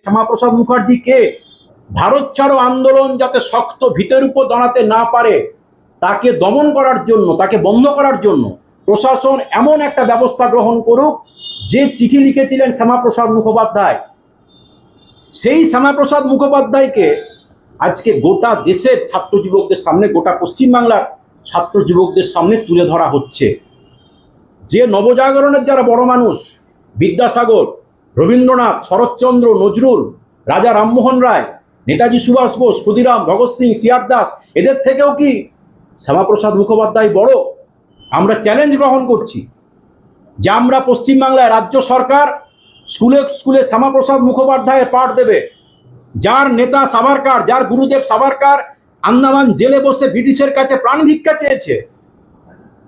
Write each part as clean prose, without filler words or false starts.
শ্যামাপ্রসাদ মুখার্জি কে? ভারত ছাড়ো আন্দোলন যাতে শক্ত ভিতের উপর দাঁড়াতে না পারে তাকে দমন করার জন্য, তাকে বন্ধ করার জন্য প্রশাসন এমন একটা ব্যবস্থা গ্রহণ করুক। যে চিঠি লিখেছিলেন শ্যামাপ্রসাদ মুখোপাধ্যায়, সেই শ্যামাপ্রসাদ মুখোপাধ্যায়কে আজকে গোটা দেশের ছাত্র যুবকদের সামনে, গোটা পশ্চিমবাংলার ছাত্র যুবকদের সামনে তুলে ধরা হচ্ছে। যে নবজাগরণের যারা বড় মানুষ, বিদ্যাসাগর, রবীন্দ্রনাথ, শরৎচন্দ্র, নজরুল, রাজা রামমোহন রায়, নেতাজি সুভাষ বোস, ক্ষুদিরাম, ভগৎ সিং, সিআর দাস, এদের থেকেও কি শ্যামাপ্রসাদ মুখোপাধ্যায় বড়? আমরা চ্যালেঞ্জ গ্রহণ করছি যে আমরা পশ্চিমবাংলায় রাজ্য সরকার স্কুলে স্কুলে শ্যামাপ্রসাদ মুখোপাধ্যায়ের পাঠ দেবে। যার নেতা সাভারকার, যার গুরুদেব সাভারকার আন্দামান জেলে বসে ব্রিটিশের কাছে প্রাণ ভিক্ষা চেয়েছে,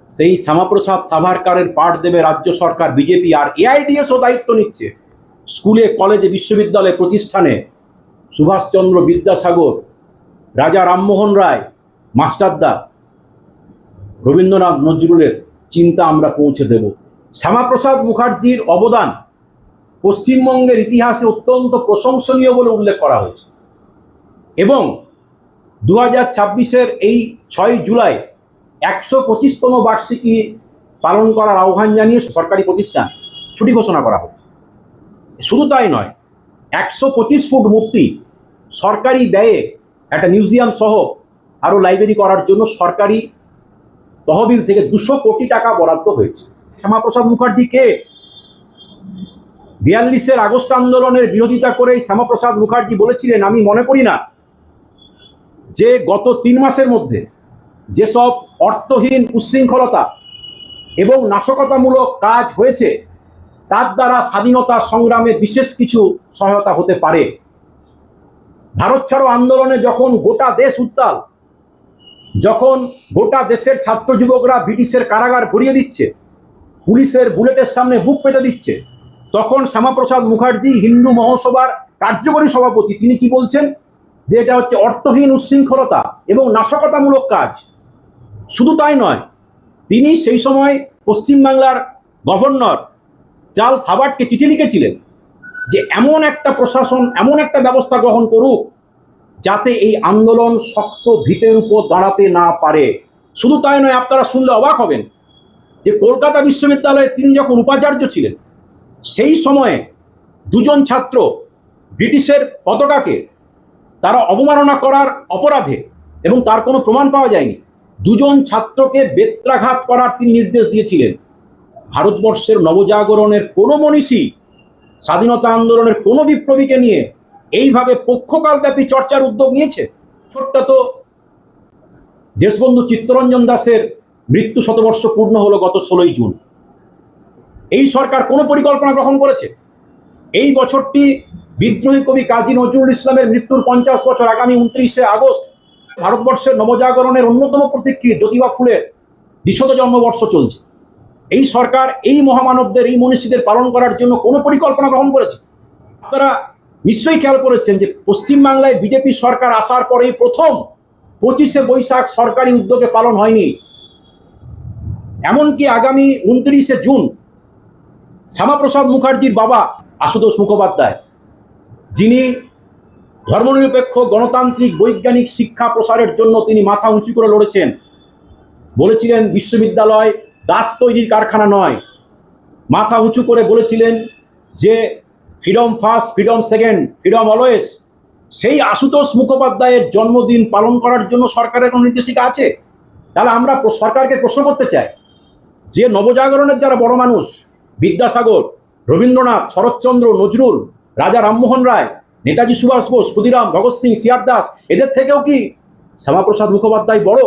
সেই শ্যামাপ্রসাদ সাভারকারের পাঠ দেবে রাজ্য সরকার, বিজেপি। আর এআইডিএসও দায়িত্ব নিচ্ছে স্কুলে, কলেজে, বিশ্ববিদ্যালয়ে, প্রতিষ্ঠানে সুভাষচন্দ্র, বিদ্যাসাগর, রাজা রামমোহন রায়, মাস্টারদা, রবীন্দ্রনাথ, নজরুলের চিন্তা আমরা পৌঁছে দেব। শ্যামাপ্রসাদ মুখার্জির অবদান পশ্চিমবঙ্গের ইতিহাসে অত্যন্ত প্রশংসনীয় বলে উল্লেখ করা হয়েছে এবং 2026-এর এই 6 জুলাই 125তম বার্ষিকী পালন করার আহ্বান জানিয়ে সরকারি প্রতিষ্ঠান ছুটি ঘোষণা করা হয়েছে। শুধু তাই নয়, 125 ফুট মূর্তি সরকারি ব্যয়ে একটা মিউজিয়াম সহ আরও লাইব্রেরি করার জন্য সরকারি তহবিল থেকে 200 কোটি টাকা বরাদ্দ হয়েছে। শ্যামাপ্রসাদ মুখার্জি কে? 42-এর আগস্ট আন্দোলনের বিরোধিতা করেই শ্যামাপ্রসাদ মুখার্জি বলেছিলেন, আমি মনে করি না যে গত 3 মাসের মধ্যে যেসব অর্থহীন উচ্ছৃঙ্খলতা এবং নাশকতামূলক কাজ হয়েছে তার দ্বারা স্বাধীনতা সংগ্রামে বিশেষ কিছু সহায়তা হতে পারে। ভারত ছাড়ো আন্দোলনে যখন গোটা দেশ উত্তাল, যখন গোটা দেশের ছাত্র যুবকরা ব্রিটিশের কারাগার ভরিয়ে দিচ্ছে, পুলিশের বুলেটের সামনে বুক পেতে দিচ্ছে, তখন শ্যামাপ্রসাদ মুখার্জি, হিন্দু মহাসভার কার্যকরী সভাপতি, তিনি কি বলছেন? যে এটা হচ্ছে অর্থহীন উচ্ছৃঙ্খলতা এবং নাশকতামূলক কাজ। শুধু তাই নয়, তিনি সেই সময় পশ্চিমবাংলার গভর্নর চার্লস হাবার্টকে চিঠি লিখেছিলেন যে এমন একটা প্রশাসন, এমন একটা ব্যবস্থা গ্রহণ করুক যাতে এই আন্দোলন শক্ত ভিতের উপর দাঁড়াতে না পারে। শুধু তাই নয়, আপনারা শুনলে অবাক হবেন যে কলকাতা বিশ্ববিদ্যালয়ে তিনি যখন উপাচার্য ছিলেন সেই সময়ে 2 জন ছাত্র ব্রিটিশের পতাকাকে তারা অবমাননা করার অপরাধে, এবং তার কোনো প্রমাণ পাওয়া যায়নি, 2 জন ছাত্রকে বেত্রাঘাত করার তিনি নির্দেশ দিয়েছিলেন। ভারতবর্ষের নবজাগরণের কোনো মনীষী, স্বাধীনতা আন্দোলনের কোনো বিপ্লবীকে নিয়ে এইভাবে পক্ষকালব্যাপী চর্চার উদ্যোগ নিয়েছে? ছোট্ট তো দেশবন্ধু চিত্তরঞ্জন দাসের মৃত্যু শতবর্ষ পূর্ণ হলো গত 16ই জুন। এই সরকার কোনো পরিকল্পনা গ্রহণ করেছে? এই বছরটি বিদ্রোহী কবি কাজী নজরুল ইসলামের মৃত্যুর 50 বছর। আগামী 29শে আগস্ট ভারতবর্ষের নবজাগরণের অন্যতম প্রতীক্ষী জ্যোতিবা ফুলের 200 জন্মবর্ষ চলছে। এই সরকার এই মহামানবদের, এই মনীষীদের পালন করার জন্য কোনো পরিকল্পনা গ্রহণ করেছে? আপনারা নিশ্চয়ই খেয়াল করেছেন যে পশ্চিমবাংলায় বিজেপি সরকার আসার পরেই প্রথম 25শে বৈশাখ সরকারি উদ্যোগে পালন হয়নি। এমনকি আগামী 29শে জুন শ্যামাপ্রসাদ মুখার্জির বাবা আশুতোষ মুখোপাধ্যায়, যিনি ধর্মনিরপেক্ষ গণতান্ত্রিক বৈজ্ঞানিক শিক্ষা প্রসারের জন্য তিনি মাথা উঁচু করে লড়েছেন, বলেছিলেন বিশ্ববিদ্যালয় দাস তৈরির কারখানা নয়, মাথা উঁচু করে বলেছিলেন যে freedom first, freedom second, freedom always. সেই আশুতোষ মুখোপাধ্যায়ের জন্মদিন পালন করার জন্য সরকারের কোনো নির্দেশিকা আছে? তাহলে আমরা সরকারকে প্রশ্ন করতে চাই যে নবজাগরণের যারা বড় মানুষ, বিদ্যাসাগর, রবীন্দ্রনাথ, শরৎচন্দ্র, নজরুল, রাজা রামমোহন রায়, নেতাজি সুভাষ বোস, ক্ষুদিরাম, ভগৎ সিং, সিআর দাস, এদের থেকেও কি শ্যামাপ্রসাদ মুখোপাধ্যায় বড়?